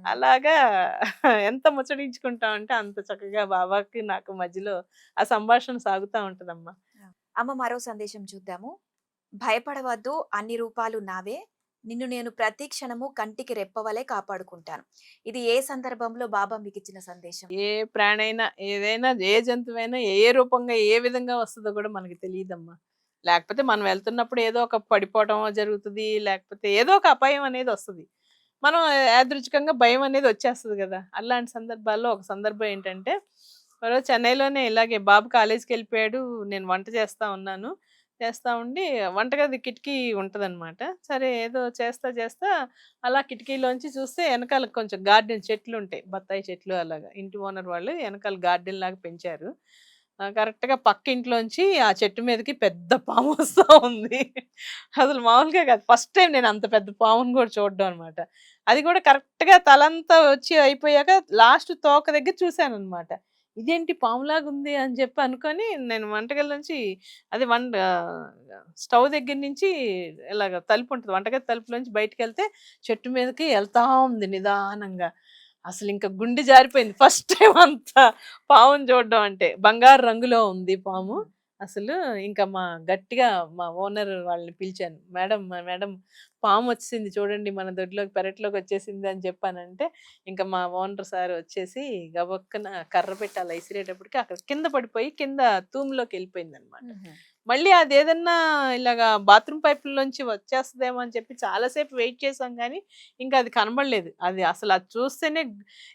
అలాగా ఎంత ముచ్చటించుకుంటామంటే అంత చక్కగా బాబాకి నాకు మధ్యలో ఆ సంభాషణ సాగుతా ఉంటదమ్మా. ఆ! అమ్మ మరో సందేశం చూద్దాము. భయపడవద్దు అన్ని రూపాలు నావే. నిన్ను నేను ప్రతి క్షణము కంటికి రెప్పవలే కాపాడుకుంటాను. ఇది ఏ సందర్భంలో బాబా మీకిచ్చిన సందేశం? ఏ ప్రాణైనా, ఏదైనా, ఏ జంతువైనా ఏ రూపంగా, ఏ విధంగా వస్తదో గూడా మనకి తెలీదమ్మా. లేకపోతే మనం వెళ్తున్నప్పుడు ఏదో ఒక పడిపోవటమో జరుగుతది. లేకపోతే ఏదో ఒక అపాయం అనేదొస్తది. మనం యాదృచ్ఛికంగా భయం అనేది వచ్చేస్తది గదా! అలాంటి సందర్భాల్లో ఒక సందర్భం ఏంటంటే, ఒకరోజు చెన్నైలోనే ఇలాగే బాబు కాలేజ్‌కెళ్ళిపోయాడు. నేను వంట చేస్తా ఉన్నాను. చేస్తా ఉండి వంటగది కిటికీ ఉంటదనమాట. సరే ఏదో చేస్తా చేస్తా అలా కిటికీలోంచి చూస్తే ఎనకాల కొంచెం గార్డెన్ చెట్లుంటాయి. బత్తాయి చెట్లు అలాగా. ఇంటి ఓనర్ వాళ్ళు ఎనకాల గార్డెన్‌లాగా పెంచారు. కరెక్ట్‌గా పక్కింట్లోంచి ఆ చెట్టు మీదకి పెద్ద పాము వస్తా ఉంది. అసలు మామూలుగా కాదు. ఫస్ట్ టైమ్ నేను అంత పెద్ద పాముని కూడా చూడడం అనమాట. అది కూడా కరెక్ట్‌గా తలంతా వచ్చి అయిపోయాక లాస్ట్ తోక దగ్గర చూసాననమాట. ఇదేంటి పాములాగుంది అని చెప్పి అనుకోని నేను వంటగది నుంచి అది స్టవ్ దగ్గర నుంచి ఇలాగ తలుపుంటది. వంటగది తలుపులోంచి బయటికెళ్తే చెట్టు మీదకి ఎళ్తా ఉంది నిదానంగా. అసలింక గుండె జారిపోయింది. ఫస్ట్ టైమ్ అంత పాముని చూడడం అంటే. బంగారు రంగులో ఉంది పాము. హుహు. అసలు ఇంకా గట్టిగా మా ఓనర్ వాళ్ళని పిలిచాను. మేడం పామొచ్చేసింది చూడండి మన దొడ్లోకి పెరట్లోకొచ్చేసింది అని చెప్పానంటే, ఇంక మా ఓనర్ సార్ వచ్చేసి గబక్కన కర్ర పెట్టి అలా ఇసిరేటప్పటికి అక్కడ కింద పడిపోయి కింద తూములోకెళ్ళిపోయిందనమాట. హుహు. మళ్ళీ అదేదన్నా ఇలాగా బాత్రూమ్ పైపుల్లోంచి వచ్చేస్తదేమో అని చెప్పి చాలా సేపు వెయిట్ చేసాం గానీ, ఇంక అది కనబడలేదు. అది అసలు అది చూస్తేనే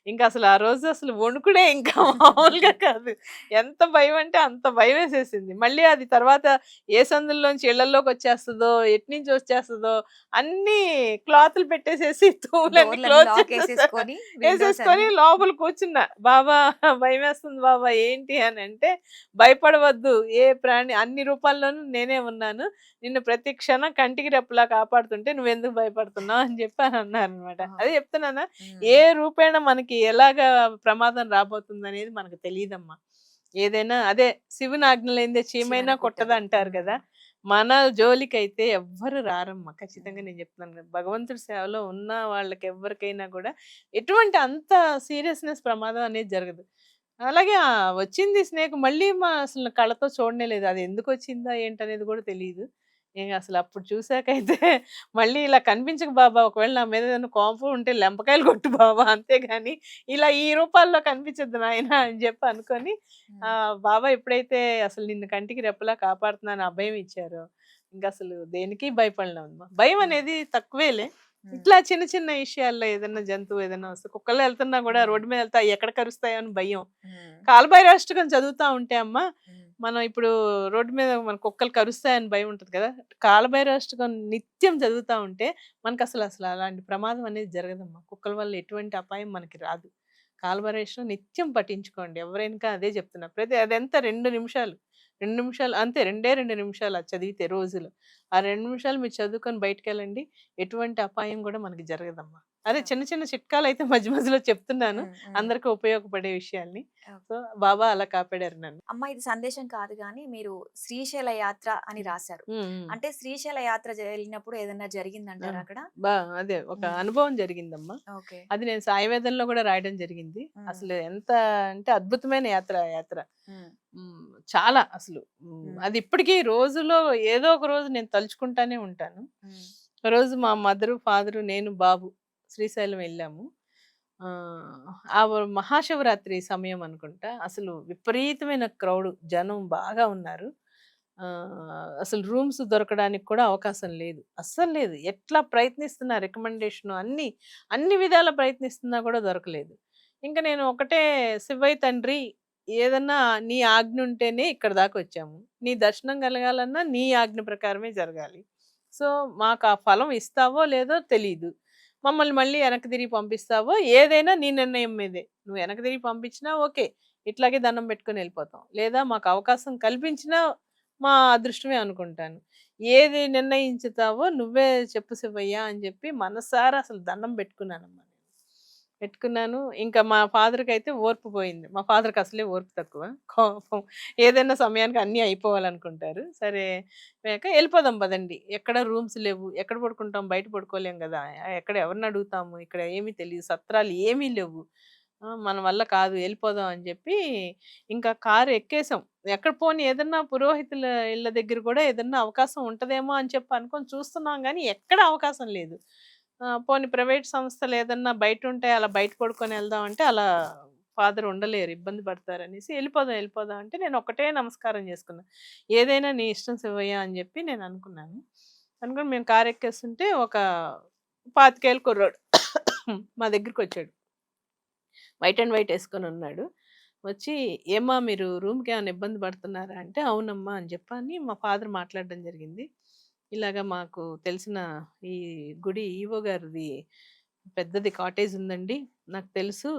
ఇంకసలు ఆ రోజు అసలు వణుకుడే ఇంకా మామూలుగా కాదు. ఎంత భయమంటే అంత భయమేసేసింది. మళ్ళీ అది తర్వాత ఏ సందుల్లోంచి ఇళ్ళల్లోకొచ్చేస్తదో, ఎటునుంచి వచ్చేస్తదో అన్నీ క్లాతులు పెట్టేసేసి తూములన్నీ డోర్‌లను క్లోజ్ చేసేసా. లాకేసేసుకొని, విండోస్ ఏసేసుకొని అన్ని లోపల కూర్చున్నా. బాబా భయమేస్తుంది బాబా ఏంటి అనంటే, భయపడవద్దు ఏ ప్రాణి అన్ని రూపాల్లోనూ నేనే ఉన్నాను. నిన్ను ప్రతి క్షణం కంటికి రెప్పలా కాపాడుతుంటే నువ్వెందుకు భయపడుతున్నావు అని చెప్పి అన్నారనమాట. ఓహ్! అదే చెప్తున్నానా హ్మ్. ఏ రూపేణ మనకి ఎలాగా ప్రమాదం రాబోతుందనేది మనకు తెలీదమ్మా. ఏదైనా అదే శివుని ఆజ్ఞ లేనిదే చీమైనా శివని కుట్టదు. కుట్టదంటారు హ్మ్. కదా! మన జోలికైతే ఎవ్వరు రారమ్మా. ఖచ్చితంగా హ్మ్. నేను చెప్తున్నాను కదా! భగవంతుడి సేవలో ఉన్న వాళ్ళకి ఎవ్వరికైనా కూడా ఎటువంటి అంత సీరియస్‌నెస్ ప్రమాదం అనేది జరగదు. అలాగే వచ్చింది స్నేక్ మళ్ళీ అసలు కళ్ళతో చూడనే లేదు. అది ఎందుకొచ్చిందా ఏంటనేది కూడా తెలీదు. ఇంగ అసలప్పుడు చూసాకైతే మళ్ళీ ఇలా కనిపించకు బాబా! ఒకవేళ నా మీద ఏదైనా కోపం ఉంటే లెంపకాయలు కొట్టు బాబా! అంతేగాని ఇలా ఈ రూపాల్లో కనిపించొద్దు నాయనా అని చెప్పి అనుకోని హ్మ్. బాబా ఎప్పుడైతే అసలు నిన్ను కంటికి రెప్పలా కాపాడుతున్నాను అభయం ఇచ్చారో, ఇంకసలు దేనికి భయపడలేమమ్మా. భయం హ్మ్. అనేది తక్కువేలే. హ్మ్. ఇట్లా చిన్న చిన్న విషయాల్లో ఏదన్నా జంతువు ఏదన్నా వస్తే కుక్కల్లో ఎళ్తున్నా గూడా హ్మ్. రోడ్డు మీద ఎళ్తా ఎక్కడ కరుస్తాయో అని భయం. హ్మ్. కాలభైరవాష్టకం చదువుతా ఉంటే అమ్మ, హ్మ్. మనం ఇప్పుడు రోడ్డు మీద మన కుక్కలు కరుస్తాయని భయం ఉంటది కదా! కాలభైరవాష్టకం నిత్యం చదువుతా ఉంటే మనకసలు అలాంటి ప్రమాదం అనేది జరగదమ్మా. కుక్కల వల్ల ఎటువంటి అపాయం మనకి రాదు. కాలభైరవాష్టకం నిత్యం పఠించుకోండి. ఎవరైనా అదే చెప్తున్నా. అదెంత 2 నిమిషాలు. 2 నిమిషాలు అంతే 2 నిమిషాలు అది చదివితే రోజులో. ఆ 2 నిమిషాలు మీరు చదువుకొని బయటికెళ్ళండి. ఎటువంటి అపాయం గూడా మనకి జరగదమ్మా. అదే ఓహ్! చిన్న చిన్న చిట్కాలయితే మధ్య మధ్యలో చెప్తున్నాను. హ్మ్. హ్మ్. అందరికి ఉపయోగపడే విషయాల్ని. ఓకే. సో, బాబా అలా కాపాడారు నన్ను. అమ్మ ఇది సందేశం కాదు గానీ, మీరు శ్రీశైల యాత్ర అని హ్మ్. రాసారు. హ్మ్. హ్మ్. అంటే శ్రీశైల యాత్ర వెళ్ళినప్పుడు ఏదన్నా ఆ! జరిగిందంటారా అక్కడ? అదే ఒక హ్మ్. అనుభవం జరిగిందమ్మా. ఓకే. అది నేను సాయివేదంలో గూడా రాయడం జరిగింది. హ్మ్. అసలు ఎంత అంటే అద్భుతమైన యాత్ర ఆ యాత్ర. హ్మ్. చాలా అసలు. హ్మ్. అది ఇప్పటికి రోజులో ఏదో ఒక రోజు నేను తలుచుకుంటానే ఉంటాను. హ్మ్. ఒకరోజు మా మదరు, ఫాదరు, నేను, బాబు శ్రీశైలం వెళ్ళాము. ఆహ్, ఆ మహాశివరాత్రి సమయం అనుకుంటా. అసలు విపరీతమైన క్రౌడ్ జనం బాగా ఉన్నారు. అసలు రూమ్స్ దొరకడానికి కూడా అవకాశం లేదు. అస్సలు లేదు. ఎట్లా ప్రయత్నిస్తున్నా రికమెండేషను అన్ని విధాలా ప్రయత్నిస్తున్నా కూడా దొరకలేదు. ఇంక నేను ఒకటే శివయ్య తండ్రి ఏదన్నా నీ ఆజ్ఞ ఉంటేనే ఇక్కడి దాకొచ్చాము. నీ దర్శనం కలగాలన్నా నీ ఆజ్ఞ ప్రకారమే జరగాలి. సో, మాకా ఫలం ఇస్తావో లేదో తెలీదు. మమ్మల్ని మళ్ళీ వెనక్కి తిరిగి పంపిస్తావో ఏదైనా నీ నిర్ణయం మీదే. నువ్వు వెనక్కి తిరిగి పంపించినా ఓకే. ఇట్లాగే దండం పెట్టుకొని ఎళ్ళిపోతాం. లేదా మాకు అవకాశం కల్పించినా మా అదృష్టమే అనుకుంటాను. ఏది నిర్ణయించుతావో నువ్వే చెప్పు శివయ్య అని చెప్పి మనసారా అసలు దండం పెట్టుకున్నానమ్మా నేను. పెట్టుకున్నాను. ఇంకా మా ఫాదర్‌కైతే ఓర్పు పోయింది. మా ఫాదర్‌కి అసలే ఓర్పు తక్కువ. కోపం ఏదైనా సమయానికి అన్నీ అయిపోవాలనుకుంటారు. సరే "ఎళ్ళిపోదాం పదండి. ఎక్కడ రూమ్స్ లేవు. ఎక్కడ పడుకుంటాం? బయట పడుకోలేం గదా! ఎక్కడ ఎవరిని అడుగుతాము? ఇక్కడ ఏమీ తెలీదు. సత్రాలు ఏమీ లేవు. మన వల్ల కాదు ఎళ్ళిపోదాం" అని జెప్పి ఇంకా కారు ఎక్కేసాం. ఎక్కడ పోనీ ఏదన్నా పురోహితుల ఇళ్ళ దగ్గర గూడా ఏదన్నా అవకాశం ఉంటదేమో అని చెప్పి అనుకోని చూస్తున్నాం గానీ, ఎక్కడ అవకాశం లేదు. పోనీ ప్రైవేట్ సంస్థలు ఏదన్నా బయటుంటే అలా బయట పడుకొని ఎళ్దాం అంటే, అలా ఫాదర్ ఉండలేరు. ఇబ్బంది పడతారనేసి ఎళ్ళిపోదాం, ఎళ్ళిపోదాం అంటే నేను ఒక్కటే నమస్కారం జేసుకున్నా. ఏదైనా నీ ఇష్టం శివయ్య అని జెప్పి నేను అనుకున్నాను. అనుకోని మేము కారెక్కేస్తుంటే ఒక 25 ఏళ్ల కుర్రోడు మా దగ్గరికొచ్చాడు. వైట్ అండ్ వైట్ యేసుకొనున్నాడు. వచ్చి, "ఏమ్మా మీరు రూమ్‌కేమన్నా ఇబ్బంది పడుతున్నారా?" అంటే, "అవునమ్మా" అని చెప్పని మా ఫాదర్ మాట్లాడడం జరిగింది. ఇలాగ మాకు తెలిసిన ఈ గుడి ఈవో గారిది పెద్దది కాటేజ్ ఉందండి. నాకు తెలుసు.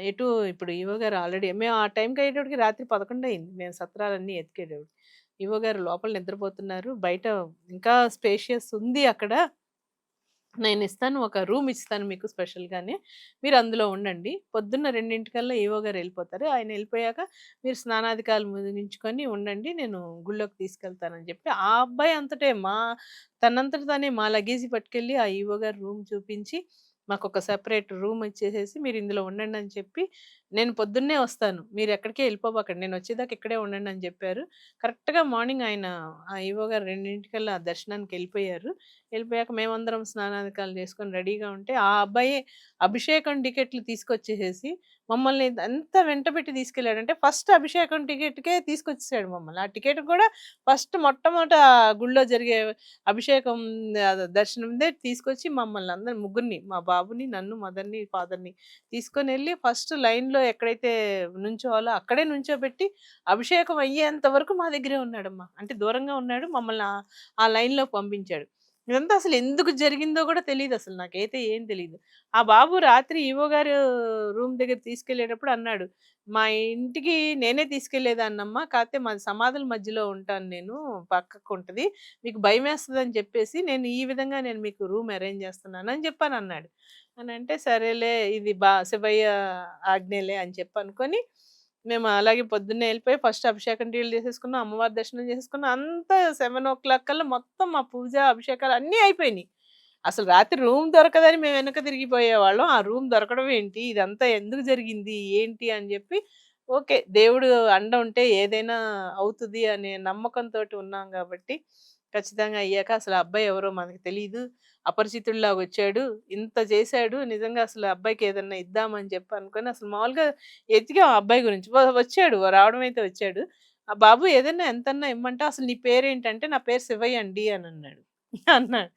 ఎటు ఇప్పుడు ఈవో గారు ఆల్రెడీ మేము ఆ టైంకి అయ్యేటప్పటికి రాత్రి 11 అయింది. మేము సత్రాలన్నీ ఎతికేటప్పటికి. ఈవో గారు లోపల నిద్రపోతున్నారు. బయట ఇంకా స్పేషియస్ ఉంది అక్కడ. నేనిస్తాను. ఒక రూమ్ ఇస్తాను మీకు స్పెషల్‌గానే. మీరు అందులో ఉండండి. పొద్దున్న 2:00కల్లా ఈవో గారు ఎళ్ళిపోతారు. ఆయన ఎళ్ళిపోయాక మీరు స్నానాధికాలు ముగించుకొని ఉండండి. నేను గుళ్ళోకి తీసుకెళ్తానని చెప్పి, ఆ అబ్బాయి అంతటే తనంతట తానే మా లగేజీ పట్టుకెళ్ళి ఆ ఈవో గారి రూమ్ చూపించి, మాకొక సెపరేట్ రూమ్ ఇచ్చేసేసి మీరు ఇందులో ఉండండని చెప్పి, నేను పొద్దున్నే వస్తాను. మీరెక్కడికి ఎళ్ళిపోబాకండి. నేనొచ్చేదాకా ఇక్కడే ఉండండని చెప్పారు. కరెక్ట్‌గా మార్నింగ్ ఆయన ఆ ఈవో గారు 2:00కల్లా దర్శనానికెళ్ళిపోయారు. వెళ్ళిపోయాక మేమందరం స్నానాధికాలు చేసుకొని రెడీగా ఉంటే, ఆ అబ్బాయే అభిషేకం టికెట్లు తీసుకొచ్చేసేసి, మమ్మల్ని ఎంత వెంటబెట్టి తీసుకెళ్ళాడంటే, ఫస్ట్ అభిషేకం టికెట్‌కే తీసుకొచ్చేసాడు మమ్మల్ని. ఆ టికెట్ కూడా ఫస్ట్ మొట్టమొదట గుళ్ళో జరిగే అభిషేకం దర్శనందే తీసుకొచ్చి మమ్మల్ని అందరిని ముగ్గురిని, మా బాబుని, నన్ను, మదర్‌ని, ఫాదర్‌ని తీసుకొనెళ్ళి ఫస్ట్ లైన్‌లో ఎక్కడైతే నుంచోవాలో అక్కడే నుంచోబెట్టి, అభిషేకం అయ్యేంత వరకు మా దగ్గరే ఉన్నాడమ్మా. అంటే దూరంగా ఉన్నాడు. మమ్మల్ని ఆ లైన్‌లోకి పంపించాడు. ఇదంతా అసలు ఎందుకు జరిగిందో గూడా తెలీదసలు. నాకైతే ఏం తెలీదు. ఆ బాబు రాత్రి ఈవో గారు రూమ్ దగ్గర తీసుకెళ్ళేటప్పుడు అన్నాడు, "మా ఇంటికి నేనే తీసుకెళ్ళేదాన్నమ్మా. కాతే మాది సమాధుల మధ్యలో ఉంటాను నేను. పక్కకుంటది. మీకు భయమేస్తదని చెప్పేసి నేను ఈ విధంగా నేను మీకు రూమ్ అరేంజ్ చేస్తున్నాను" అని చెప్పనన్నాడు. అనంటే సరేలే ఇది శివయ్య ఆజ్ఞలే అని చెప్పనుకోని మేము అలాగే పొద్దున్నే ఎళ్ళిపోయి ఫస్ట్ అభిషేకం టీలు చేసేసుకున్నాం. అమ్మవారి దర్శనం చేసేసుకున్నాం. అంతా 7:00 కల్లా మొత్తం మా పూజ, అభిషేకాలు అన్నీ అయిపోయినియి. అసలు రాత్రి రూమ్ దొరకదని మేము వెనక్కి తిరిగిపోయేవాళ్ళం. ఆ రూమ్ దొరకడం ఏంటి? ఇదంతా ఎందుకు జరిగింది? ఏంటి? అని జెప్పి ఓకే. దేవుడు అండ ఉంటే ఏదైనా అవుతది అనే నమ్మకంతోటి ఉన్నాం గాబట్టి, ఖచ్చితంగా అయ్యాక అసలు ఆ అబ్బాయి ఎవరో మనకు తెలీదు. అపరిచితుడిలాగొచ్చాడు. ఇంత చేశాడు. నిజంగా అసలు ఆ అబ్బాయికి ఏదన్నా ఇద్దామని చెప్పి అనుకోని అసలు మామూలుగా ఎతికాం ఆ అబ్బాయి గురించి. వచ్చాడు. రావడం అయితే వచ్చాడు. "ఆ బాబు ఏదన్నా ఎంతన్నా ఇమ్మంటే అసలు నీ పేరేంటంటే" "నా పేరు శివయ్య అండి" అనన్నాడు. అన్నాడు.